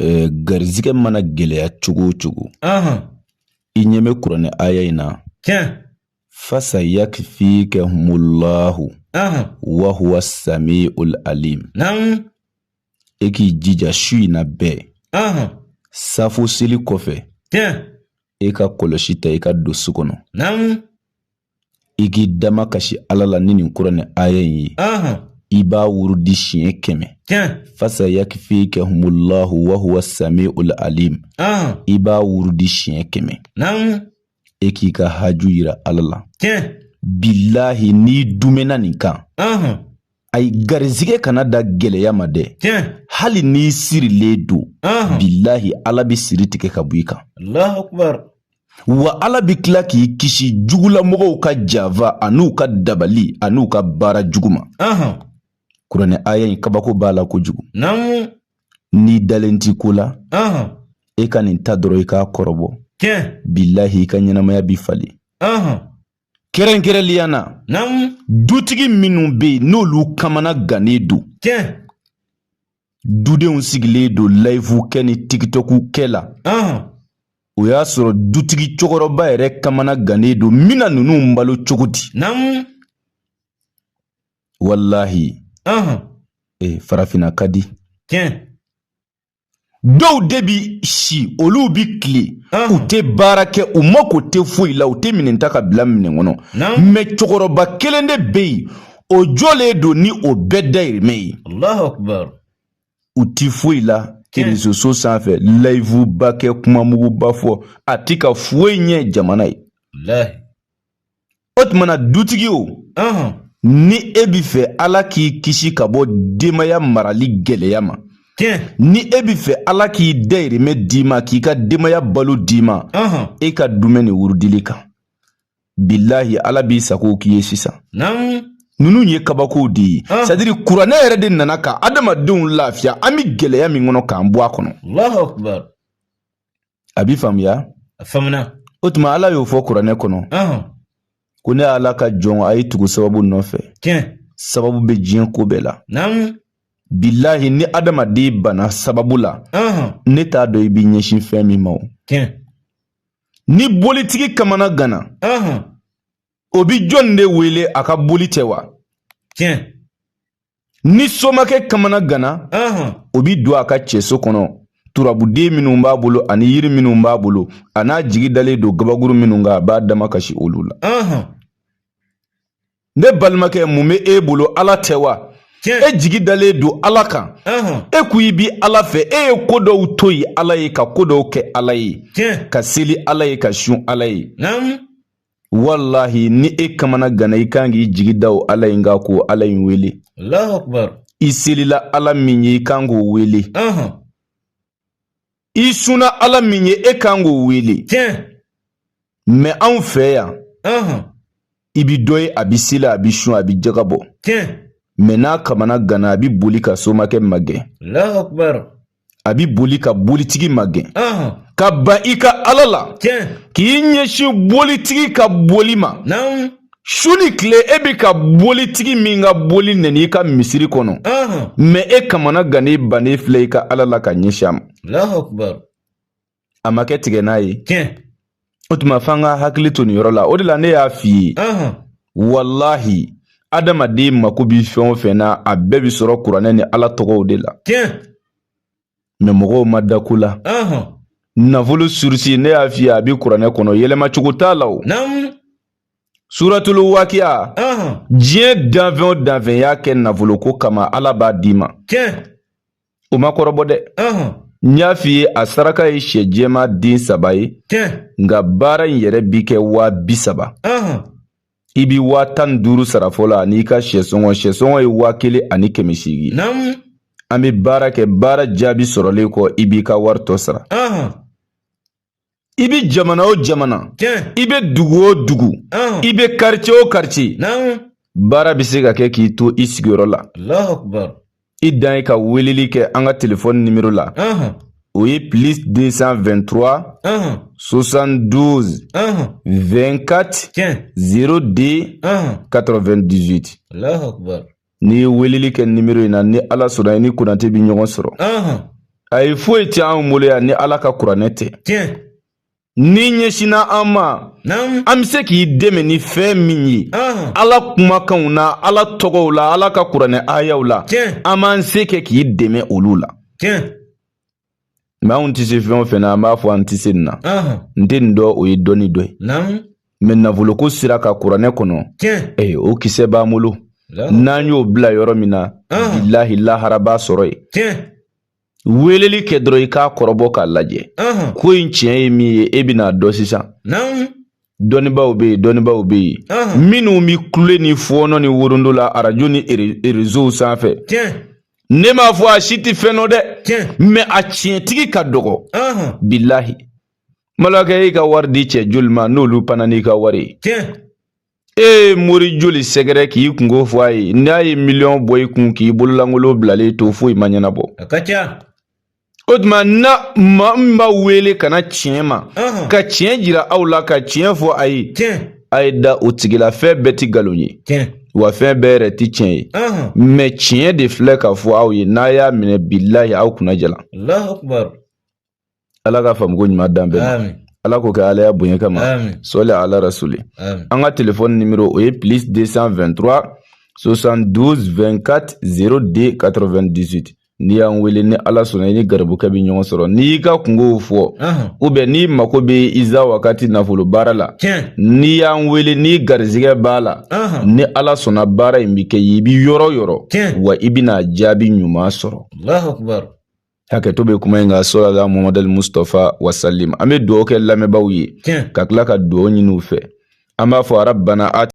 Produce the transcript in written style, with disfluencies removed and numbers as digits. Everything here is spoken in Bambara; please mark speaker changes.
Speaker 1: garizigɛ mana gɛlɛya cogo o cogo i ɲɛ bɛ kuranɛ aya in na fasa yakfikahumullahu wa huwa samiul alim e k'i jija su in na bɛɛ safo seli kɔfɛ e ka kɔlɔsi ta i ka don su kɔnɔ i k'i dama kasi Ala la ni nin kuranɛ aya in ye i b'a wurudi siɲɛ 100 fasa yakfikahumullahu wa huwa samiul alim i b'a wurudi siɲɛ 100 e k'i ka haju yira Ala la billahi ni dumena nin kan ay garizigɛ kana da gɛlɛya ma dɛ hali ni sirilen don billahi Ala bi siri tigɛ ka bɔ i kan Allahu akbar wa Ala bi tila k'i kisi jugulamɔgɔw ka jafa an'u ka dabali an'u ka baara jugu ma kuranɛ aya in kabako b'a la kojugu ni dalen t'i ko la e ka nin ta dɔrɔn i k'a kɔrɔbɔ billahi i ka ɲɛnamaya bi falen kɛrɛnkɛrɛnliya na dutigi minnu bɛ yen n'olu kamana gannen don dudenw sigilen don layifu kɛ ni tikitɔku kɛ la o y'a sɔrɔ dutigi cɛkɔrɔba yɛrɛ kamana gannen don mina ninnu balo cogo di wallahi farafina ka di dɔw de bi si olu bi tile u tɛ baara kɛ u mako tɛ foyi la u tɛ minɛnta ka bila minɛn kɔnɔ mais cɛkɔrɔba kelen de bɛ yen o jɔlen don ni o bɛɛ dayirimɛ ye Allahu akbar u ti foyi la réseaux sociaux sanfɛ live ba kɛ kumamuguba fɔ a ti ka foyi ɲɛ jamana ye o tumana dutigi o ni e bi fɛ Ala k'i kisi ka bɔ denbaya marali gɛlɛya ma ni e bi fɛ Ala k'i dayirimɛ d'i ma k'i ka denbaya balo d'i ma e ka dumɛ ni wurudili kan billahi Ala b'i sago k'i ye sisan nunu ye kabakow de ye c'est-à-dire kuranɛ yɛrɛ de nana ka adamadenw lafiya an bi gɛlɛya min kɔnɔ k'an bɔ a kɔnɔ Allahu akbar a bi faamuya a faamuna o tuma Ala y'o fɔ kuranɛ kɔnɔ ko ne Ala ka jɔn a ye tugu sababu nɔfɛ sababu bɛ diɲɛ ko bɛɛ la billahi ni adamaden bana sababu la ne t'a dɔn i b'i ɲɛsin fɛn min ma o ni bolitigi kamana gana o bi jɔn de wele a ka boli tɛ wa ni somakɛ kamana gana o bi don a ka cɛso kɔnɔ turabuden minnu b'a bolo ani yiri minnu b'a bolo a n'a jigi dalen don gabakuru minnu kan a b'a dama kasi olu la ne balimakɛ mun bɛ e bolo Ala tɛ wa e jigi dalen don Ala kan e ko i bi Ala fɛ e ye ko dɔw to yen Ala ye ka ko dɔw kɛ Ala ye ka seli Ala ye ka sun Ala ye wallahi ni e kamana gana i kan k'i jigi da o Ala in kan ko Ala in wele Allahu akbar i selila Ala min ye i kan k'o wele i sunna Ala min ye e kan k'o wele mais anw fɛ yan i bi dɔ ye a bi seli a bi sun a bi jaga bɔ mais n'a kamana gana a bi boli ka somakɛ magɛn Allahu akbar a bi boli ka bolitigi magɛn ka ban i ka Ala la k'i ɲɛsin bolitigi ka boli ma su ni tile e bi ka bolitigi min ka boli nɛni i ka misiri kɔnɔ mais e kamana gannen bannen filɛ i ka Ala la ka ɲɛsin a ma Allahu akbar a ma kɛ tigɛ n'a ye o tuma f'an ka hakili to nin yɔrɔ la o de la ne y'a f'i ye wallahi adamaden mako bi fɛn o fɛn na a bɛɛ bi sɔrɔ kuranɛ ni Ala tɔgɔw de la mais mɔgɔw ma da ko la nafolo sursi ne y'a f'i ye a bi kuranɛ kɔnɔ yɛlɛma cogo t'a la o suratul waqiya diɲɛ danfɛn o danfɛn y'a kɛ nafolo ko kama Ala b'a d'i ma o ma kɔrɔbɔ dɛ n y'a f'i ye a saraka ye sɛ jɛma den 3 ye nka baara in yɛrɛ bi kɛ 30,000 i bi 15 sara fɔlɔ n'i ka sɛsɔngɔ ye 1,880 an bi baara kɛ baara jaabi sɔrɔlen kɔ i b'i ka wari tɔ sara i bi jamana o jamana i be dugu o dugu i be quartier o quartier baara bi se ka kɛ k'i to i sigiyɔrɔ la Allahu akbar i dan ye ka weleli kɛ an ka téléphone numéro la o ye +223 72 24 02 98 Allahu akbar ni weleli kɛ numéro in na ni Ala sɔnna ni Konate bi ɲɔgɔn sɔrɔ Ayi foyi ti an bolo yan ni Ala ka kuranɛ tɛ.
Speaker 2: Tiɲɛ.
Speaker 1: Ni ɲɛsina an ma, an bɛ se k'i dɛmɛ ni fɛn min ye, Ala kumakanw na, Ala tɔgɔw la, Ala ka kuranɛ ayaw la, an b'an se kɛ k'i dɛmɛ olu la. Mɛ anw tɛ se fɛn o fɛn na, an b'a fɔ an tɛ se nin na. N tɛ nin dɔn, o ye dɔnni dɔ ye. Mɛ nafoloko sira ka kuranɛ kɔnɔ, o kisɛ b'an bolo. N'an y'o bila yɔrɔ min na, bilahi lahara b'a sɔrɔ yen. Weleli kɛ dɔrɔn i k'a kɔrɔbɔ k'a lajɛ. Ko in tiɲɛ ye min ye, e bɛna dɔn sisan. Dɔnnibaw bɛ yen, dɔnnibaw bɛ yen. Minnu bɛ kule ni fɔɔnɔ ni worondo la arajo ni réseau sanfɛ. Ne m'a fɔ a si tɛ fɛn dɔ dɛ. Mais a tiɲɛtigi ka dɔgɔ. Bilahi. Malakɛ e ka wari di cɛ joli ma n'olu panna n'i ka wari ye. Mori joli sɛgɛrɛ k'i kungo fɔ a ye. N'a ye miliyɔn bɔ i kun k'i bololankolo bilalen to foyi ma ɲɛnabɔ.
Speaker 2: A ka ca.
Speaker 1: O tuma na maa min b'a wele ka na tiɲɛ ma, ka tiɲɛ jira aw la, ka tiɲɛ fɔ a ye, a ye da o tigila, fɛn bɛɛ ti nkalon ye, wa fɛn bɛɛ yɛrɛ ti tiɲɛ ye. Mais tiɲɛ de filɛ ka fɔ aw ye, n'a y'a minɛ bilahi aw kunna jalan.
Speaker 2: Allahu akbar.
Speaker 1: Ala ka faamuko ɲuman dan bɛɛ ma. Ala k'o kɛ Ala ya bonya kama. Sɔli ala rasuli. An ka téléphone numéro o ye plus 223 72 24 02 98. N'i y'an wele ni Ala sɔnna i ni garibukɛ bɛ ɲɔgɔn sɔrɔ. N'i y'i ka kungow fɔ, ou bien n'i mako bɛ Iza Wakati nafolo baara la, n'i y'an wele ni garizigɛ b'a la, ni Ala sɔnna baara in bɛ kɛ i bɛ yɔrɔ o yɔrɔ, wa i bɛna jaabi ɲuman sɔrɔ.
Speaker 2: Allahu akbar.
Speaker 1: Hakɛto bɛ kuma in kan sɔlala Muhamadu Mustafa wasalim. An bɛ dugawu kɛ lamɛnbaaw ye, ka tila ka dugawu ɲini u fɛ. An b'a fɔ Rabbana